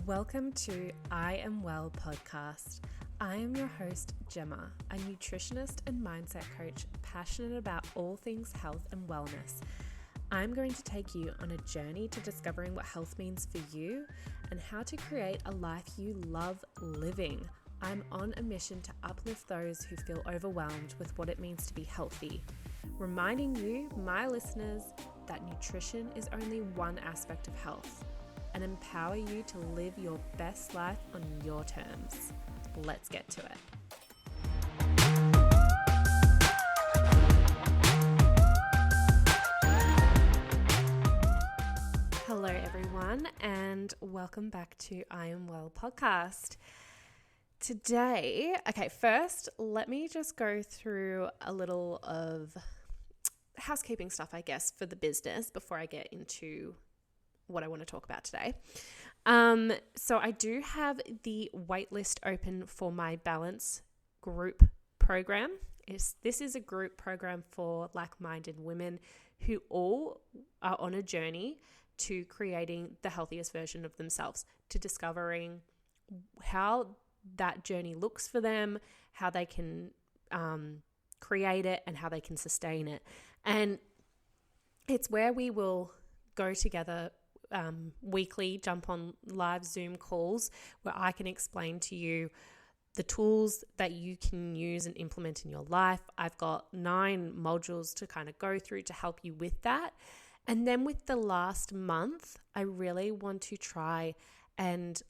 Welcome to I Am Well podcast. I am your host, Gemma, a nutritionist and mindset coach passionate about all things health and wellness. I'm going to take you on a journey to discovering what health means for you and how to create a life you love living. I'm on a mission to uplift those who feel overwhelmed with what it means to be healthy, reminding you, my listeners, that nutrition is only one aspect of health, and empower you to live your best life on your terms. Let's get to it. Hello everyone, and welcome back to I Am Well podcast. Today, first, let me just go through a little of housekeeping stuff, I guess, for the business before I get into what I want to talk about today. So I do have the waitlist open for my Balance group program. This is a group program for like-minded women who all are on a journey to creating the healthiest version of themselves, to discovering how that journey looks for them, how they can create it, and how they can sustain it. And it's where we will go together weekly, jump on live Zoom calls where I can explain to you the tools that you can use and implement in your life. I've got 9 modules to kind of go through to help you with that. And then with the last month, I really want to try and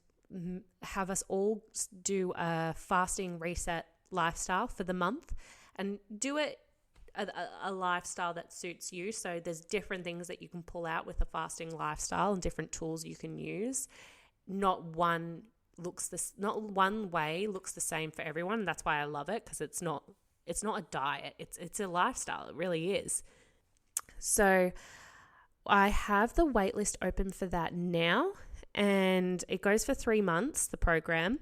have us all do a fasting reset lifestyle for the month and do it a lifestyle that suits you. So there's different things that you can pull out with a fasting lifestyle and different tools you can use. Not one way looks the same for everyone. And that's why I love it, because it's not a diet. It's a lifestyle. It really is. So I have the waitlist open for that now, and it goes for 3 months, the program.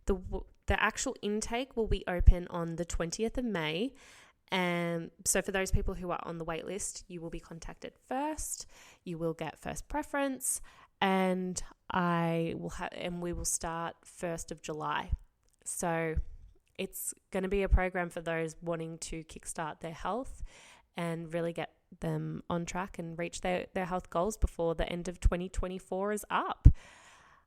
The actual intake will be open on the 20th of May. And so for those people who are on the wait list, you will be contacted first. You will get first preference, and we will start 1st of July. So it's going to be a program for those wanting to kickstart their health and really get them on track and reach their health goals before the end of 2024 is up.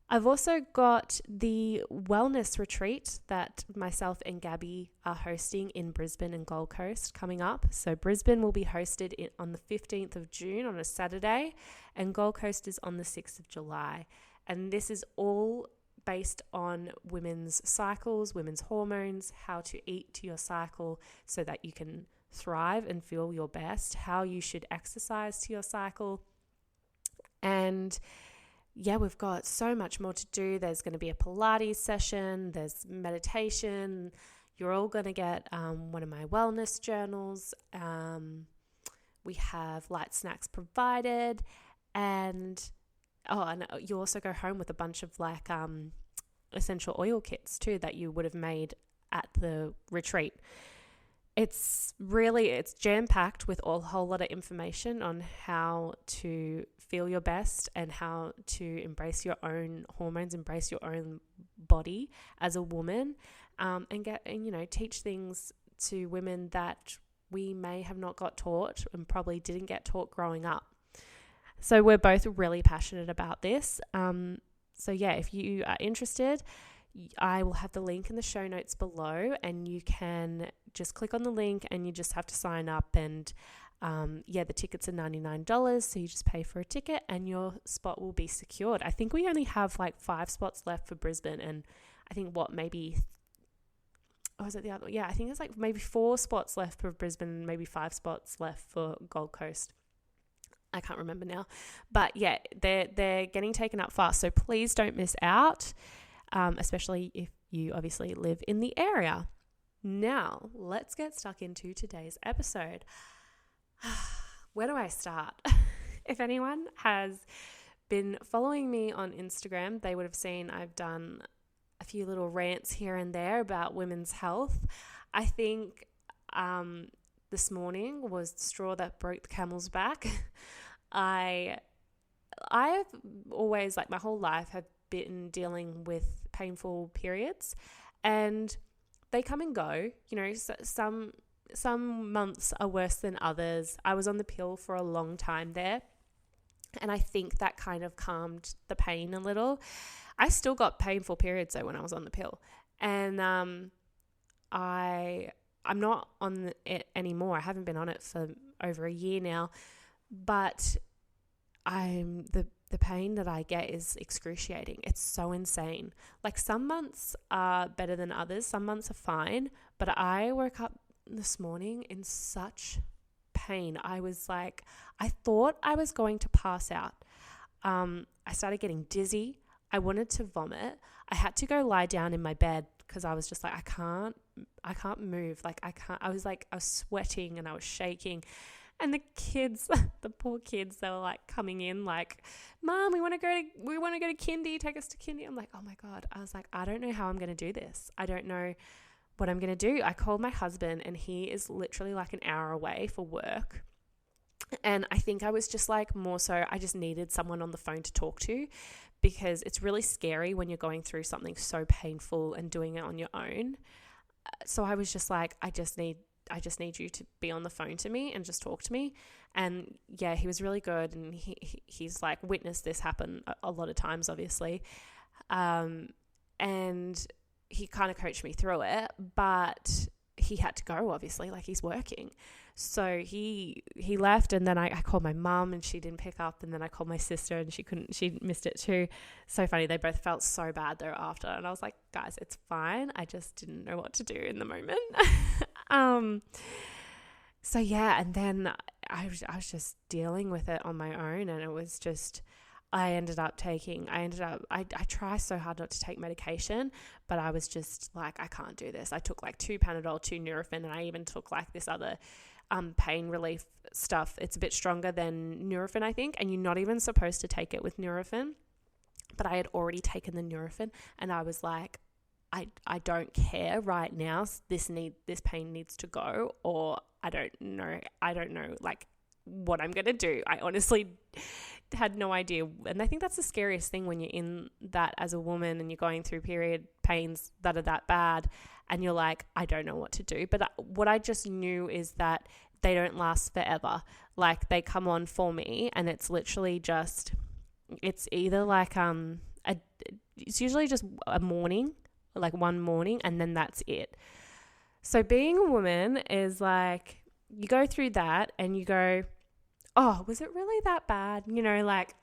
I've also got the wellness retreat that myself and Gabby are hosting in Brisbane and Gold Coast coming up. So Brisbane will be hosted on the 15th of June on a Saturday, and Gold Coast is on the 6th of July. And this is all based on women's cycles, women's hormones, how to eat to your cycle so that you can thrive and feel your best, how you should exercise to your cycle. And yeah, we've got so much more to do. There's going to be a Pilates session, there's meditation. You're all going to get one of my wellness journals. We have light snacks provided, and you also go home with a bunch of essential oil kits too that you would have made at the retreat. It's jam-packed with a whole lot of information on how to feel your best and how to embrace your own hormones, embrace your own body as a woman, and teach things to women that we may have not got taught and probably didn't get taught growing up. So we're both really passionate about this. So yeah, if you are interested, I will have the link in the show notes below, and you can just click on the link and you just have to sign up. And the tickets are $99, so you just pay for a ticket and your spot will be secured. I think we only have 5 spots left for Brisbane, and I think I think it's maybe 4 spots left for Brisbane, maybe 5 spots left for Gold Coast. I can't remember now, but yeah, they're getting taken up fast, so please don't miss out. Especially if you obviously live in the area. Now, let's get stuck into today's episode. Where do I start? If anyone has been following me on Instagram, they would have seen I've done a few little rants here and there about women's health. I think this morning was the straw that broke the camel's back. I've always, my whole life, have been dealing with painful periods, and they come and go. You know, some months are worse than others. I was on the pill for a long time there, and I think that kind of calmed the pain a little. I still got painful periods though when I was on the pill, and I'm not on it anymore. I haven't been on it for over a year now, but the pain that I get is excruciating. It's so insane. Like, some months are better than others. Some months are fine, but I woke up this morning in such pain. I was like, I thought I was going to pass out. I started getting dizzy. I wanted to vomit. I had to go lie down in my bed because I was just like, I can't move. Like, I was sweating and I was shaking. And the kids, the poor kids, they were like coming in like, Mom, we want to go to kindy, take us to kindy. I'm like, oh my God. I was like, I don't know how I'm going to do this. I don't know what I'm going to do. I called my husband, and he is literally like an hour away for work. And I think I was just like, more so I just needed someone on the phone to talk to, because it's really scary when you're going through something so painful and doing it on your own. So I was just like, I just need you to be on the phone to me and just talk to me. And yeah, he was really good, and he's like witnessed this happen a lot of times, obviously. And he kind of coached me through it, but he had to go, obviously, like he's working. So he left, and then I called my mum and she didn't pick up, and then I called my sister and she missed it too. So funny. They both felt so bad thereafter, and I was like, guys, it's fine. I just didn't know what to do in the moment. So yeah, and then I was just dealing with it on my own, and it was just, I try so hard not to take medication, but I was just like, I can't do this. I took like 2 Panadol, 2 Nurofen, and I even took like this other pain relief stuff. It's a bit stronger than Nurofen, I think, and you're not even supposed to take it with Nurofen. But I had already taken the Nurofen, and I was like, I don't care right now. This pain needs to go, or I don't know like what I'm going to do. I honestly had no idea. And I think that's the scariest thing when you're in that as a woman and you're going through period pains that are that bad, and you're like, I don't know what to do. But what I just knew is that they don't last forever. Like, they come on for me, and it's literally just, it's either like it's usually just a morning, like one morning, and then that's it. So being a woman is like, you go through that and you go, oh, was it really that bad? You know, like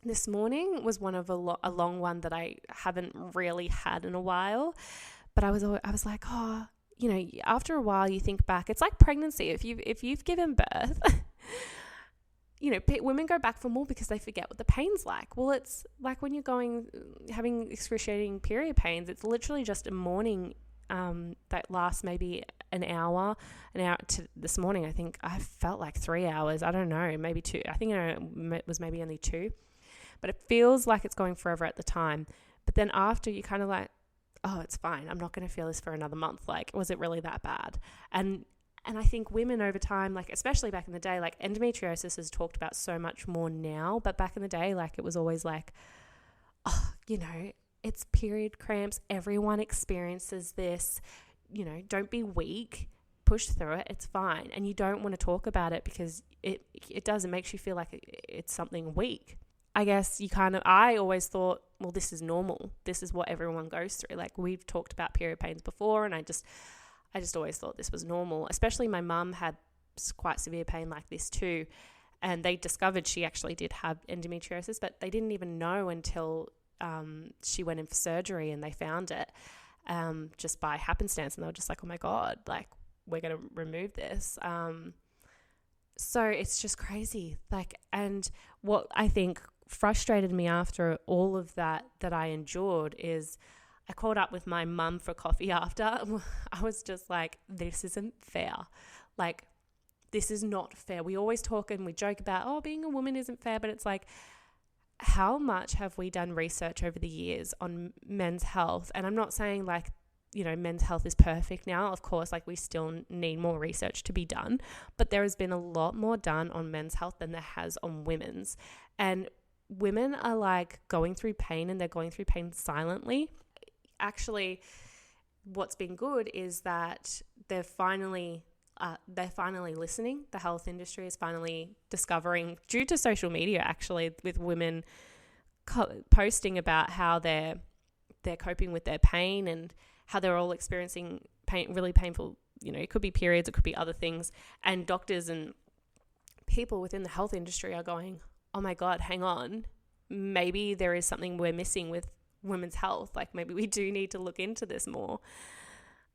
this morning was one of a long one that I haven't really had in a while. But I was like, oh, you know, after a while you think back. It's like pregnancy. If you've given birth, you know, women go back for more because they forget what the pain's like. Well, it's like when you're having excruciating period pains, it's literally just a morning that lasts maybe an hour to this morning. I think I felt like 3 hours. I don't know, maybe 2. I think it was maybe only 2, but it feels like it's going forever at the time. But then after, you kind of like, oh, it's fine. I'm not going to feel this for another month. Like, was it really that bad? And I think women over time, like especially back in the day, like endometriosis is talked about so much more now, but back in the day, like it was always like, oh, you know, it's period cramps. Everyone experiences this. You know, don't be weak. Push through it. It's fine. And you don't want to talk about it because it makes you feel like it's something weak. I guess I always thought, well, this is normal. This is what everyone goes through. Like, we've talked about period pains before, and I just always thought this was normal. Especially my mum had quite severe pain like this too. And they discovered she actually did have endometriosis, but they didn't even know until she went in for surgery, and they found it just by happenstance. And they were just like, oh my God, like, we're going to remove this. So it's just crazy. Like, and what I think frustrated me after all of that I endured is I caught up with my mum for coffee after. I was just like, this isn't fair. Like, this is not fair. We always talk and we joke about, oh, being a woman isn't fair, but it's like, how much have we done research over the years on men's health? And I'm not saying like, you know, men's health is perfect now. Of course, like we still need more research to be done, but there has been a lot more done on men's health than there has on women's. And women are like going through pain, and they're going through pain silently. Actually, what's been good is that they're finally listening. The health industry is finally discovering, due to social media actually, with women posting about how they're coping with their pain and how they're all experiencing pain, really painful, it could be periods, it could be other things, and doctors and people within the health industry are going, oh my God, hang on, maybe there is something we're missing with women's health. Like maybe we do need to look into this more.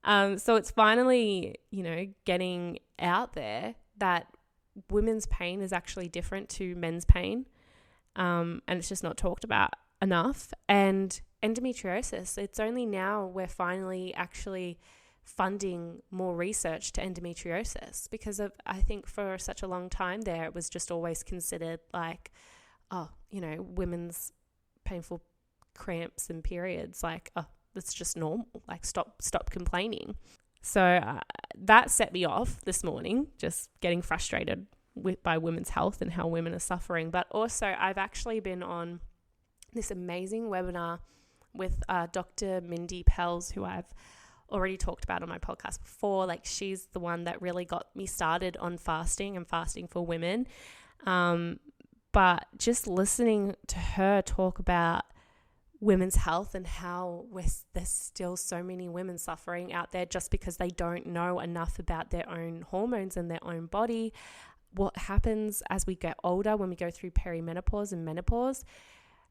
So it's finally, getting out there that women's pain is actually different to men's pain. And it's just not talked about enough. And endometriosis, it's only now we're finally actually funding more research to endometriosis, because I think for such a long time there, it was just always considered like, women's painful cramps and periods, like, oh, that's just normal, like stop complaining. So that set me off this morning, just getting frustrated by women's health and how women are suffering. But also I've actually been on this amazing webinar with Dr Mindy Pelz, who I've already talked about on my podcast before. Like, she's the one that really got me started on fasting and fasting for women. But just listening to her talk about women's health and how there's still so many women suffering out there just because they don't know enough about their own hormones and their own body, what happens as we get older when we go through perimenopause and menopause.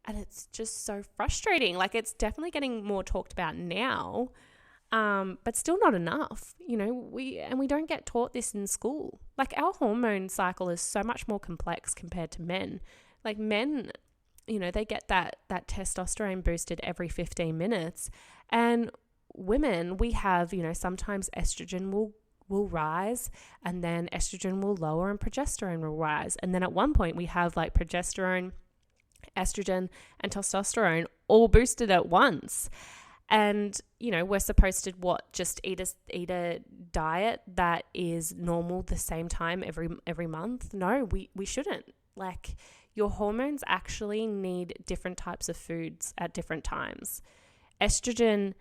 And it's just so frustrating. Like, it's definitely getting more talked about now, but still not enough. We don't get taught this in school. Like, our hormone cycle is so much more complex compared to men. Like, men, they get that testosterone boosted every 15 minutes. And women, we have, sometimes estrogen will rise, and then estrogen will lower and progesterone will rise. And then at one point we have like progesterone, estrogen, and testosterone all boosted at once. And, we're supposed to just eat a diet that is normal the same time every month? No, we shouldn't. Like, your hormones actually need different types of foods at different times. Estrogen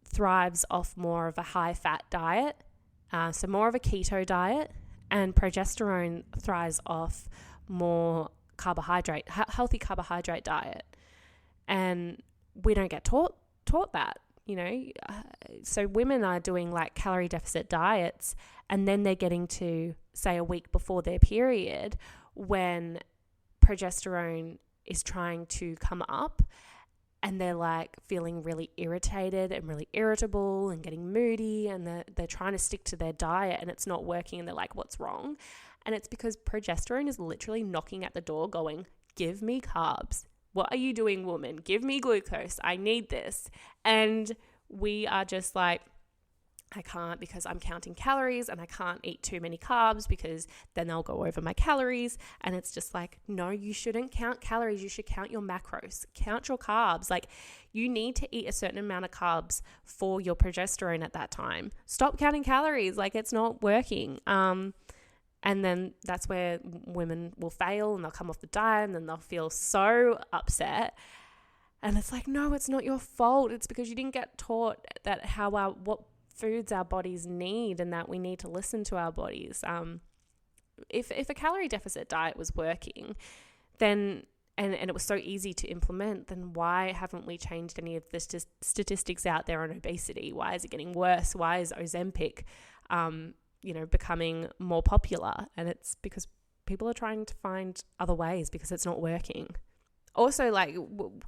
thrives off more of a high-fat diet, so more of a keto diet, and progesterone thrives off more healthy carbohydrate diet. And we don't get taught that, so women are doing like calorie deficit diets, and then they're getting to, say, a week before their period when progesterone is trying to come up, and they're like feeling really irritated and really irritable and getting moody, and they're trying to stick to their diet and it's not working, and they're like, what's wrong? And it's because progesterone is literally knocking at the door going, give me carbs. What are you doing, woman? Give me glucose. I need this. And we are just like, I can't, because I'm counting calories, and I can't eat too many carbs because then I'll go over my calories. And it's just like, no, you shouldn't count calories. You should count your macros, count your carbs. Like, you need to eat a certain amount of carbs for your progesterone at that time. Stop counting calories. Like, it's not working. And then that's where women will fail, and they'll come off the diet, and then they'll feel so upset. And it's like, no, it's not your fault. It's because you didn't get taught that what foods our bodies need, and that we need to listen to our bodies. If a calorie deficit diet was working, then and it was so easy to implement, then why haven't we changed any of the statistics out there on obesity? Why is it getting worse? Why is Ozempic becoming more popular? And it's because people are trying to find other ways, because it's not working. Also, like,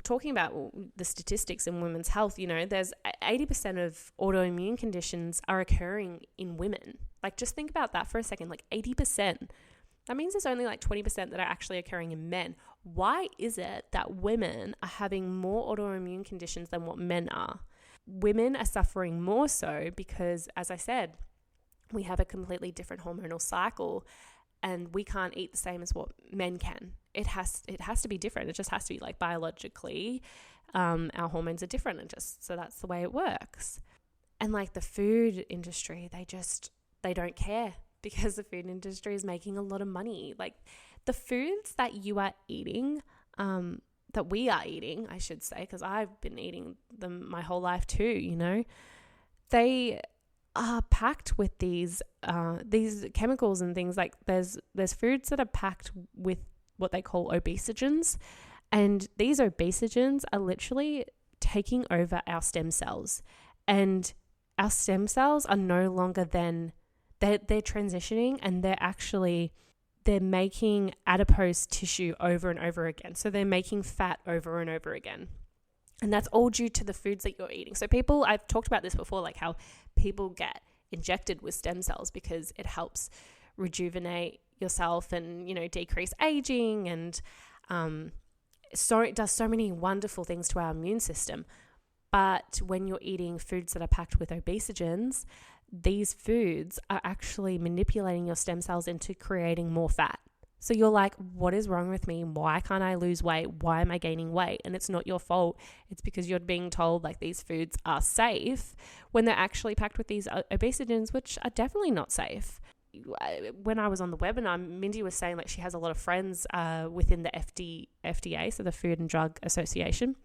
talking about the statistics in women's health, there's 80% of autoimmune conditions are occurring in women. Like, just think about that for a second. Like, 80%. That means there's only like 20% that are actually occurring in men. Why is it that women are having more autoimmune conditions than what men are? Women are suffering more so because, as I said, we have a completely different hormonal cycle, and we can't eat the same as what men can. It has to be different. It just has to be like biologically, our hormones are different, and just so that's the way it works. And like the food industry, they don't care, because the food industry is making a lot of money. Like, the foods that you are eating that we are eating, I should say, because I've been eating them my whole life too, they are packed with these chemicals and things. Like there's foods that are packed with what they call obesogens, and these obesogens are literally taking over our stem cells, and our stem cells are no longer they're transitioning, and they're making adipose tissue over and over again. So they're making fat over and over again. And that's all due to the foods that you're eating. So I've talked about this before, like how people get injected with stem cells because it helps rejuvenate yourself and, decrease aging, and so it does so many wonderful things to our immune system. But when you're eating foods that are packed with obesogens, these foods are actually manipulating your stem cells into creating more fat. So you're like, what is wrong with me? Why can't I lose weight? Why am I gaining weight? And it's not your fault. It's because you're being told like these foods are safe when they're actually packed with these obesogens, which are definitely not safe. When I was on the webinar, Mindy was saying like she has a lot of friends within the FDA, so the Food and Drug Association,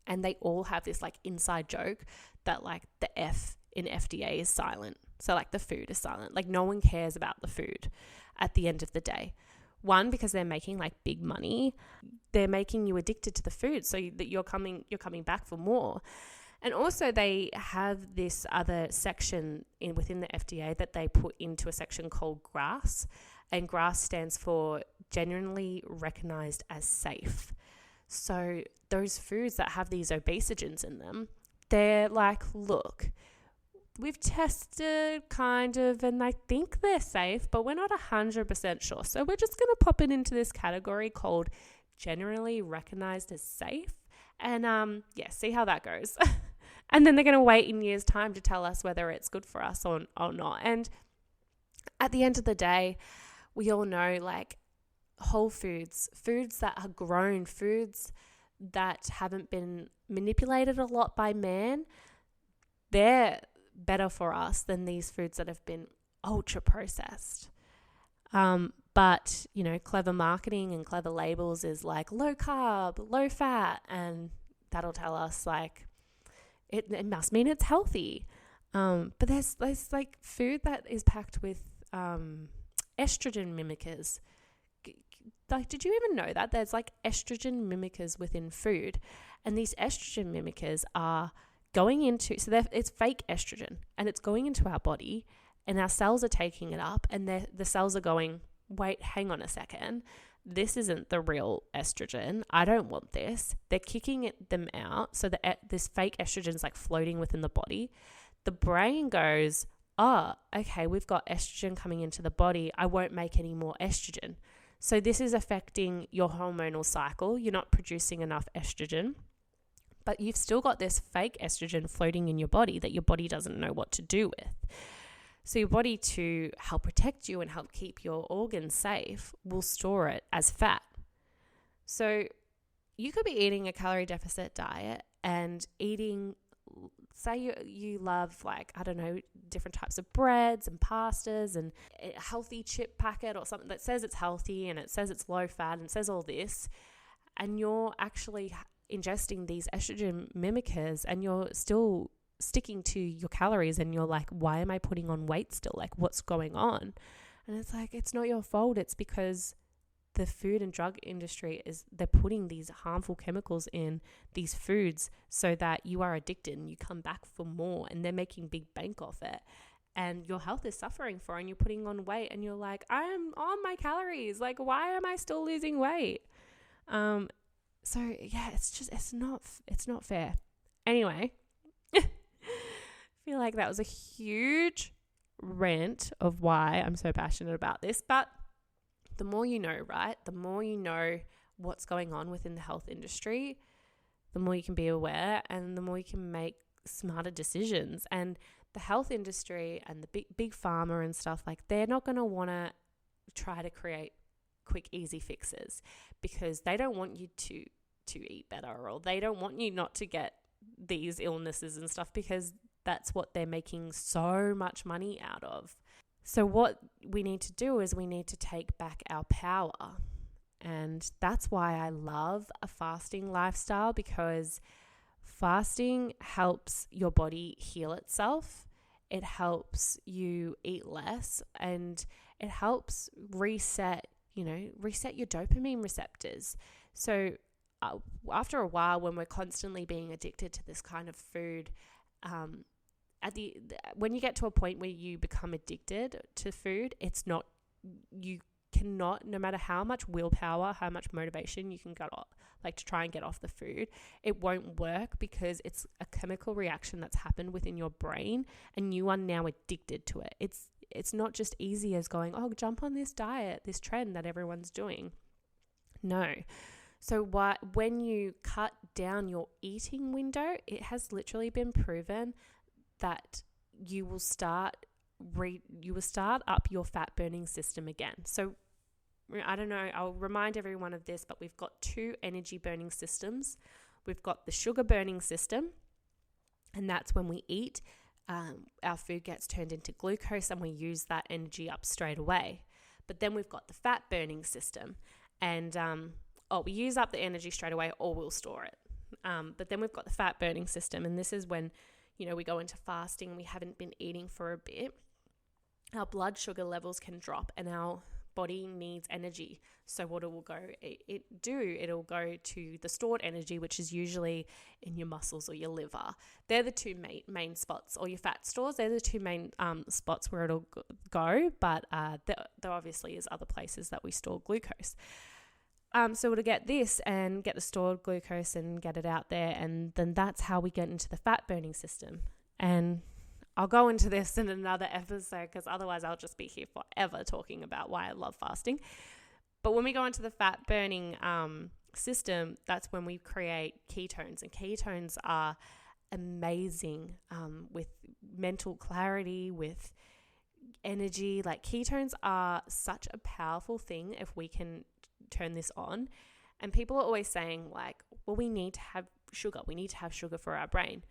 and they all have this like inside joke that like the F in FDA is silent. So like the food is silent. Like no one cares about the food at the end of the day. One, because they're making like big money. They're making you addicted to the food so that you're coming back for more. And also they have this other section within the FDA that they put into a section called GRAS. And GRAS stands for genuinely recognized as safe. So those foods that have these obesogens in them, they're like, look, we've tested kind of, and I think they're safe, but we're not 100% sure. So we're just going to pop it into this category called generally recognized as safe. And see how that goes. And then they're going to wait in years' time to tell us whether it's good for us or not. And at the end of the day, we all know like whole foods that are grown, foods that haven't been manipulated a lot by man, they're better for us than these foods that have been ultra processed. But clever marketing and clever labels is like low carb, low fat, and that'll tell us like it must mean it's healthy. But there's like food that is packed with estrogen mimickers. Like, did you even know that there's like estrogen mimickers within food? And these estrogen mimickers are going into, it's fake estrogen, and it's going into our body, and our cells are taking it up, and the cells are going, wait, hang on a second, this isn't the real estrogen. I don't want this. They're kicking them out, so that this fake estrogen is like floating within the body. The brain goes, oh, okay, we've got estrogen coming into the body. I won't make any more estrogen. So this is affecting your hormonal cycle. You're not producing enough estrogen, but you've still got this fake estrogen floating in your body that your body doesn't know what to do with. So your body, to help protect you and help keep your organs safe, will store it as fat. So you could be eating a calorie deficit diet and eating, say you love like, I don't know, different types of breads and pastas and a healthy chip packet or something that says it's healthy and it says it's low fat and it says all this, and you're actually ingesting these estrogen mimickers and you're still sticking to your calories, and you're like, why am I putting on weight still? Like, what's going on? And it's like, it's not your fault. It's because the food and drug industry they're putting these harmful chemicals in these foods so that you are addicted and you come back for more, and they're making big bank off it, and your health is suffering for it, and you're putting on weight, and you're like, I'm on my calories. Like, why am I still losing weight? So yeah, it's not fair. Anyway, I feel like that was a huge rant of why I'm so passionate about this, but the more you know, right? The more you know what's going on within the health industry, the more you can be aware and the more you can make smarter decisions. And the health industry and the big pharma and stuff, like, they're not going to want to try to create quick, easy fixes because they don't want you to eat better, or they don't want you not to get these illnesses and stuff, because that's what they're making so much money out of. So what we need to do is we need to take back our power And that's why I love a fasting lifestyle, because fasting helps your body heal itself. It helps you eat less, and it helps reset your dopamine receptors. So after a while, when we're constantly being addicted to this kind of food, when you get to a point where you become addicted to food, you cannot, no matter how much willpower, how much motivation you can to try and get off the food, it won't work, because it's a chemical reaction that's happened within your brain and you are now addicted to it. It's not just easy as going, oh, jump on this diet, this trend that everyone's doing. No. So when you cut down your eating window, it has literally been proven that you will start up your fat burning system again. So I don't know, I'll remind everyone of this, but we've got 2 energy burning systems. We've got the sugar burning system, and that's when we eat, our food gets turned into glucose and we use that energy up straight away. But then we've got the fat burning system, and we use up the energy straight away, or we'll store it. But then we've got the fat burning system, and this is when, we go into fasting and we haven't been eating for a bit. Our blood sugar levels can drop and our body needs energy. So what it will go, it'll go to the stored energy, which is usually in your muscles or your liver. They're the 2 main spots, or your fat stores. They're the 2 main spots where it'll go, but there obviously is other places that we store glucose. So to get this and get the stored glucose and get it out there, and then that's how we get into the fat burning system. And I'll go into this in another episode, because otherwise I'll just be here forever talking about why I love fasting. But when we go into the fat burning system, that's when we create ketones, and ketones are amazing with mental clarity, with energy. Like, ketones are such a powerful thing if we can turn this on. And people are always saying, like, well, we need to have sugar. We need to have sugar for our brain.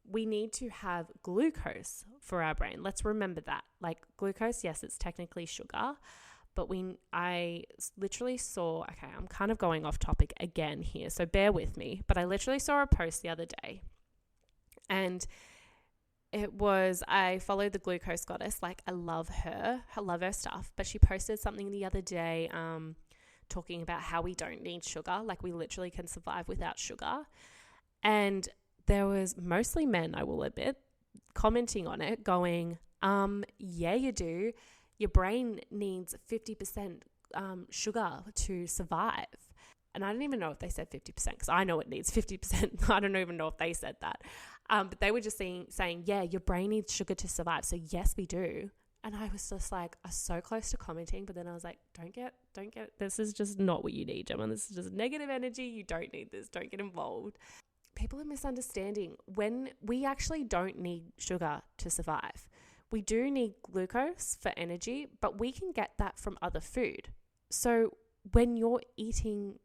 We need to have glucose for our brain. Let's remember that. Like, glucose, yes, it's technically sugar, but I literally saw, okay, I'm kind of going off topic again here, so bear with me, but I literally saw a post the other day, and I followed the Glucose Goddess. Like, I love her stuff, but she posted something the other day talking about how we don't need sugar. Like, we literally can survive without sugar. And there was mostly men, I will admit, commenting on it, going, yeah, you do. Your brain needs 50% sugar to survive. And I don't even know if they said 50%, because I know it needs 50%. I don't even know if they said that. But they were just saying, yeah, your brain needs sugar to survive. So yes, we do. And I was just like, I was so close to commenting, but then I was like, don't get, this is just not what you need, Gemma. This is just negative energy. You don't need this. Don't get involved. People are misunderstanding. When we actually don't need sugar to survive, we do need glucose for energy, but we can get that from other food. So when you're eating,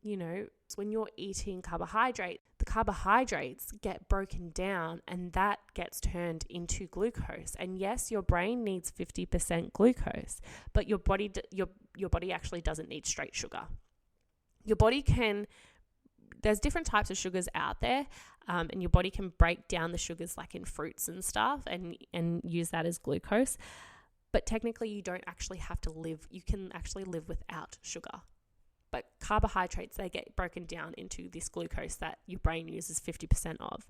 carbohydrate, the carbohydrates get broken down and that gets turned into glucose. And yes, your brain needs 50% glucose, but your body actually doesn't need straight sugar. Your body there's different types of sugars out there, and your body can break down the sugars like in fruits and stuff and use that as glucose. But technically you don't actually have to you can actually live without sugar. But carbohydrates, they get broken down into this glucose that your brain uses 50% of.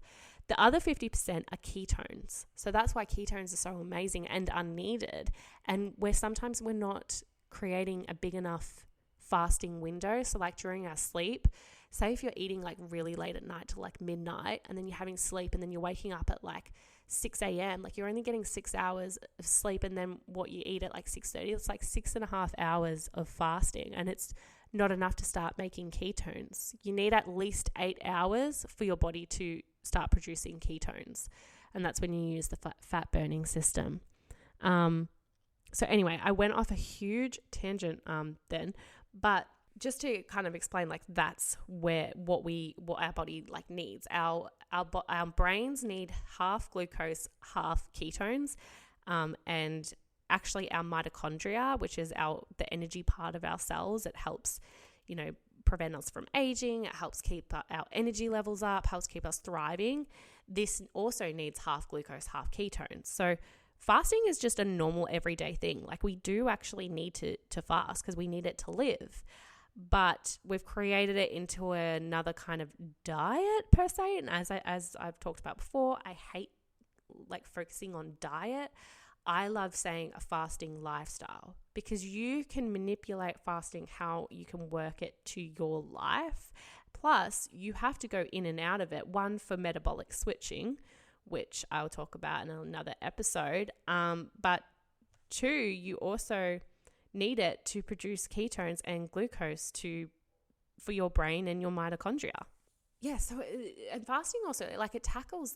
The other 50% are ketones. So that's why ketones are so amazing and are needed. And sometimes we're not creating a big enough fasting window. So like during our sleep, say if you're eating like really late at night to like midnight, and then you're having sleep, and then you're waking up at like 6 a.m. Like, you're only getting 6 hours of sleep, and then what you eat at like 6:30, it's like 6.5 hours of fasting, and it's not enough to start making ketones. You need at least 8 hours for your body to start producing ketones, and that's when you use the fat burning system. So anyway, I went off a huge tangent then, but just to kind of explain, like, that's what our body like needs. Our brains need half glucose, half ketones, and actually our mitochondria, which is the energy part of our cells. It helps, prevent us from aging. It helps keep our energy levels up, helps keep us thriving. This also needs half glucose, half ketones. So fasting is just a normal everyday thing. Like, we do actually need to fast because we need it to live. But we've created it into another kind of diet per se. And as I've talked about before, I hate focusing on diet. I love saying a fasting lifestyle, because you can manipulate fasting how you can work it to your life. Plus, you have to go in and out of it. One, for metabolic switching, which I'll talk about in another episode. But two, you also need it to produce ketones and glucose for your brain and your mitochondria. Yeah, so and fasting also, it tackles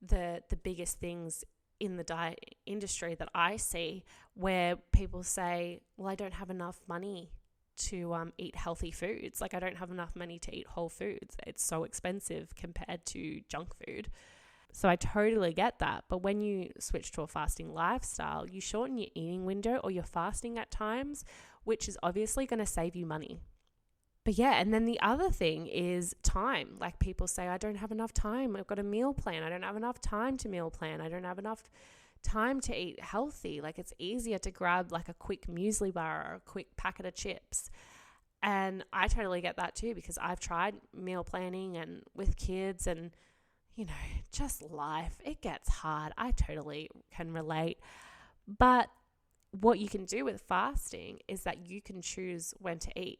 the biggest things in the diet industry that I see, where people say, well, I don't have enough money to eat healthy foods. I don't have enough money to eat whole foods. It's so expensive compared to junk food. So I totally get that. But when you switch to a fasting lifestyle, you shorten your eating window, or you're fasting at times, which is obviously going to save you money. But yeah, and then the other thing is time. People say, I don't have enough time. I've got a meal plan. I don't have enough time to meal plan. I don't have enough time to eat healthy. It's easier to grab a quick muesli bar or a quick packet of chips. And I totally get that too, because I've tried meal planning and with kids and, just life. It gets hard. I totally can relate. But what you can do with fasting is that you can choose when to eat.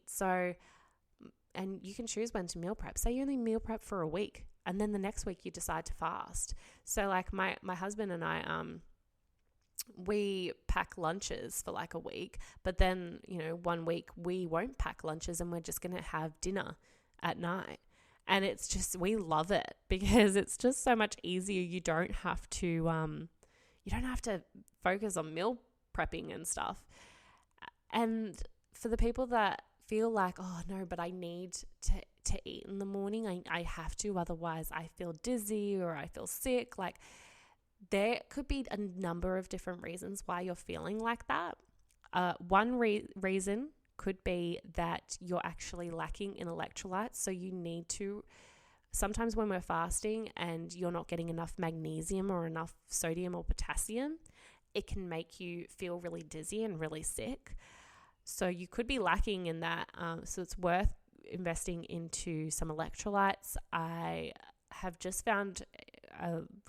And you can choose when to meal prep. Say you only meal prep for a week, and then the next week you decide to fast. So my husband and I, we pack lunches for a week, but then, 1 week we won't pack lunches and we're just going to have dinner at night. And it's just, we love it because it's just so much easier. You don't have to focus on meal prepping and stuff. And for the people that feel oh no, but I need to eat in the morning, I have to, otherwise I feel dizzy or I feel sick. There could be a number of different reasons why you're feeling like that. One reason could be that you're actually lacking in electrolytes. So you need to, sometimes when we're fasting and you're not getting enough magnesium or enough sodium or potassium, it can make you feel really dizzy and really sick. So you could be lacking in that. So it's worth investing into some electrolytes. I have just found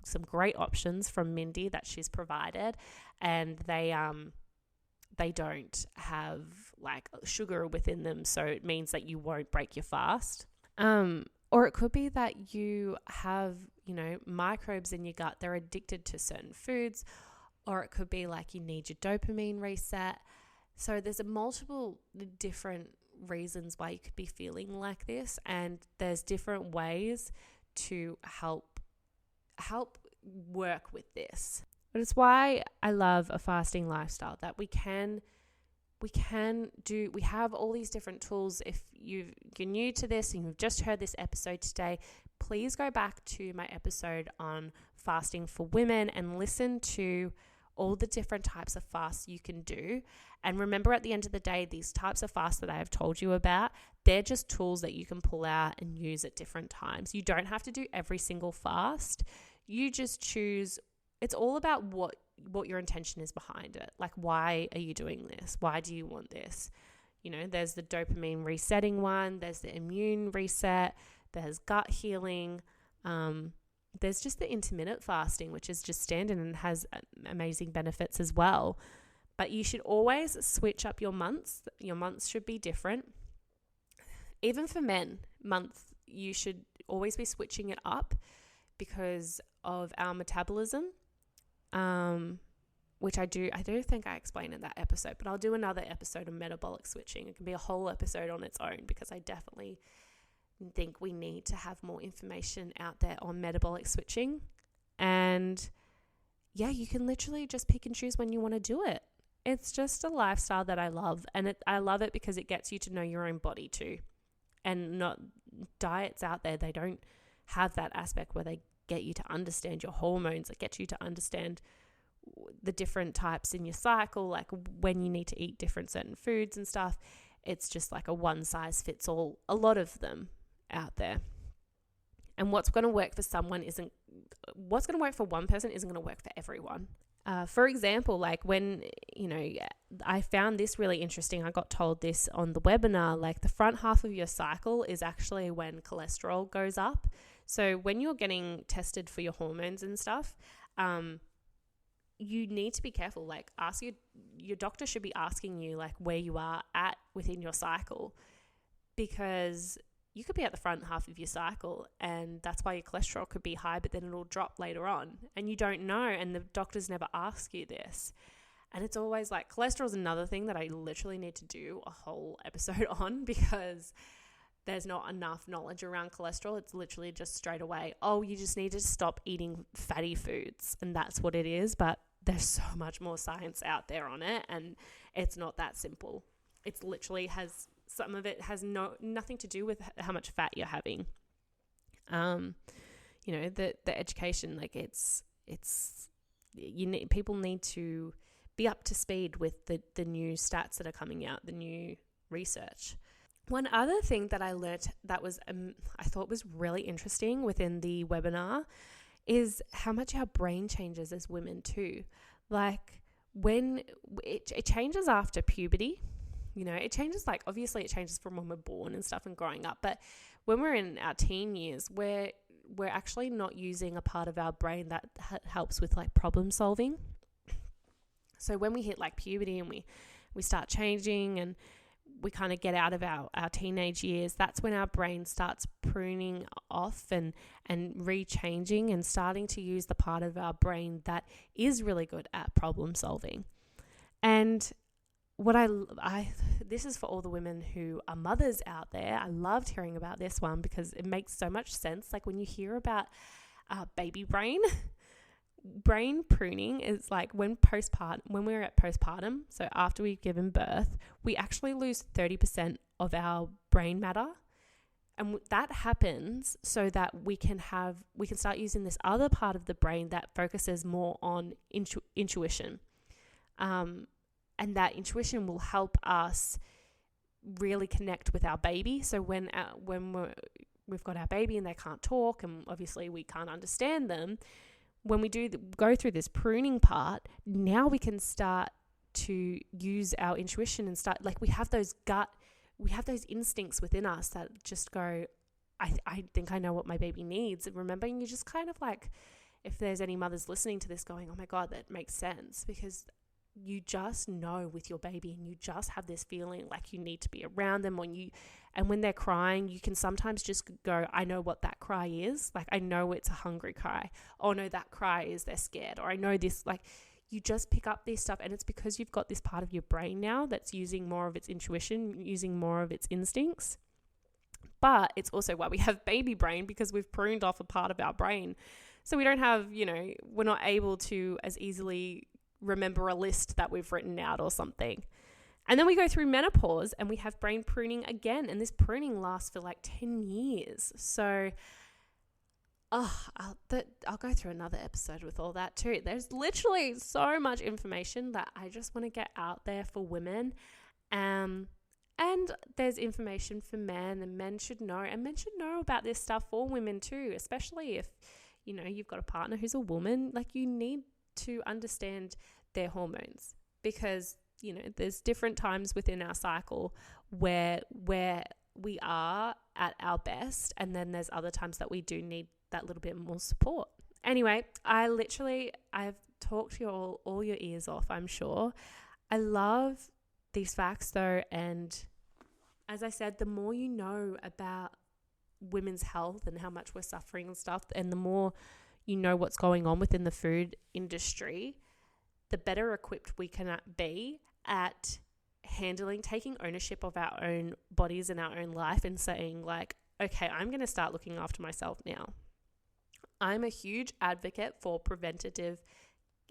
some great options from Mindy that she's provided, and they don't have sugar within them, so it means that you won't break your fast. Or it could be that you have, microbes in your gut. They're addicted to certain foods, or it could be you need your dopamine reset. So there's multiple different reasons why you could be feeling like this, and there's different ways to help work with this. But it's why I love a fasting lifestyle, that we have all these different tools. If you're new to this and you've just heard this episode today, please go back to my episode on fasting for women and listen to all the different types of fasts you can do. And remember, at the end of the day, these types of fasts that I have told you about, they're just tools that you can pull out and use at different times. You don't have to do every single fast. You just choose. It's all about what your intention is behind it. Why are you doing this? Why do you want this? There's the dopamine resetting one. There's the immune reset. There's gut healing. There's just the intermittent fasting, which is just standard and has amazing benefits as well. But you should always switch up your months. Your months should be different. Even for men, you should always be switching it up because of our metabolism, which I do think I explained in that episode, but I'll do another episode on metabolic switching. It can be a whole episode on its own, because I definitely think we need to have more information out there on metabolic switching. And yeah, you can literally just pick and choose when you want to do it. It's just a lifestyle that I love, and I love it because it gets you to know your own body too. And not diets out there, they don't have that aspect where they get you to understand your hormones. It gets you to understand the different types in your cycle, like when you need to eat different certain foods and stuff. It's just like a one size fits all, a lot of them out there. And what's going to work for what's going to work for one person isn't going to work for everyone. For example, like when, I found this really interesting. I got told this on the webinar, like the front half of your cycle is actually when cholesterol goes up. So when you're getting tested for your hormones and stuff, you need to be careful. Like ask your doctor should be asking you like where you are at within your cycle, because you could be at the front half of your cycle and that's why your cholesterol could be high, but then it'll drop later on and you don't know, and the doctors never ask you this. And it's always like, cholesterol is another thing that I literally need to do a whole episode on, because there's not enough knowledge around cholesterol. It's literally just straight away, oh, you just need to stop eating fatty foods, and that's what it is. But there's so much more science out there on it, and it's not that simple. It's literally some of it has nothing to do with how much fat you're having. The education, like people need to be up to speed with the new stats that are coming out, the new research. One other thing that I learned that was I thought was really interesting within the webinar is how much our brain changes as women too. Like when it changes after puberty. It changes, like, obviously it changes from when we're born and stuff and growing up. But when we're in our teen years, we're actually not using a part of our brain that helps with, like, problem solving. So when we hit, like, puberty and we start changing and we kind of get out of our teenage years, that's when our brain starts pruning off and rechanging and starting to use the part of our brain that is really good at problem solving. And what this is for all the women who are mothers out there. I loved hearing about this one because it makes so much sense. Like when you hear about baby brain pruning is like when we're at postpartum, so after we've given birth, we actually lose 30% of our brain matter. And that happens so that we can start using this other part of the brain that focuses more on intuition. And that intuition will help us really connect with our baby. So when we've got our baby and they can't talk, and obviously we can't understand them, when we go through this pruning part, now we can start to use our intuition and start, like, we have those instincts within us that just go, I think I know what my baby needs. And remembering, you just kind of like, if there's any mothers listening to this going, oh my God, that makes sense, because you just know with your baby and you just have this feeling like you need to be around them and when they're crying, you can sometimes just go, I know what that cry is. Like, I know it's a hungry cry. Oh no, that cry is they're scared. Or I know this, like, you just pick up this stuff, and it's because you've got this part of your brain now that's using more of its intuition, using more of its instincts. But it's also why we have baby brain, because we've pruned off a part of our brain. So we don't have, we're not able to as easily remember a list that we've written out or something. And then we go through menopause and we have brain pruning again. And this pruning lasts for like 10 years. So I'll go through another episode with all that too. There's literally so much information that I just want to get out there for women. And there's information for men, and men should know. And men should know about this stuff for women too, especially if, you've got a partner who's a woman. Like, you need to understand their hormones, because there's different times within our cycle where we are at our best, and then there's other times that we do need that little bit more support. Anyway, I've talked to you all your ears off, I'm sure. I love these facts though, and as I said, the more you know about women's health and how much we're suffering and stuff, and the more you know what's going on within the food industry, the better equipped we can be at taking ownership of our own bodies and our own life, and saying like, okay, I'm going to start looking after myself now. I'm a huge advocate for preventative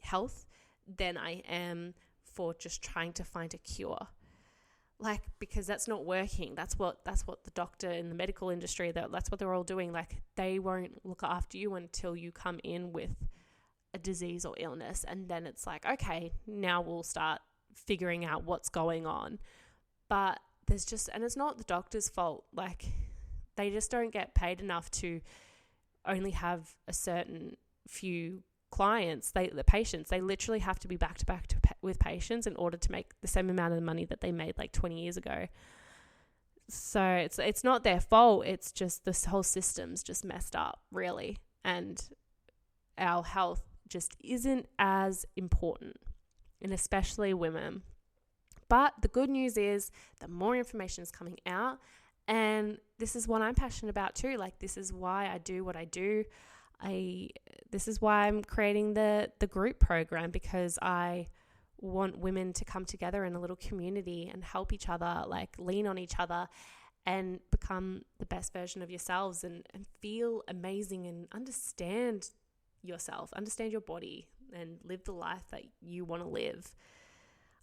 health than I am for just trying to find a cure. Like, because that's not working. That's what the doctor in the medical industry, that's what they're all doing. Like, they won't look after you until you come in with a disease or illness, and then it's like, okay, now we'll start figuring out what's going on. But there's just, and it's not the doctor's fault, like they just don't get paid enough to only have a certain few clients, the patients. They literally have to be back to back with patients in order to make the same amount of money that they made like 20 years ago. So it's not their fault. It's just this whole system's just messed up, really. And our health just isn't as important, and especially women. But the good news is that more information is coming out, and this is what I'm passionate about too. Like, this is why I do what I do. This is why I'm creating the group program, because I want women to come together in a little community and help each other, like lean on each other and become the best version of yourselves and feel amazing and understand yourself, understand your body, and live the life that you want to live.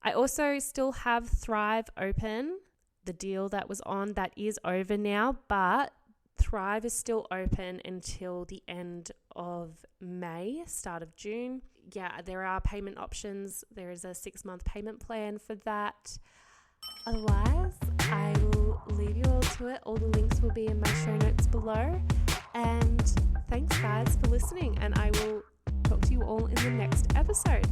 I also still have Thrive open. The deal that was on, that is over now, but Thrive is still open until the end of May, start of June. Yeah, there are payment options. There is a 6-month payment plan for that. Otherwise, I will leave you all to it. All the links will be in my show notes below. And thanks, guys, for listening. And I will talk to you all in the next episode.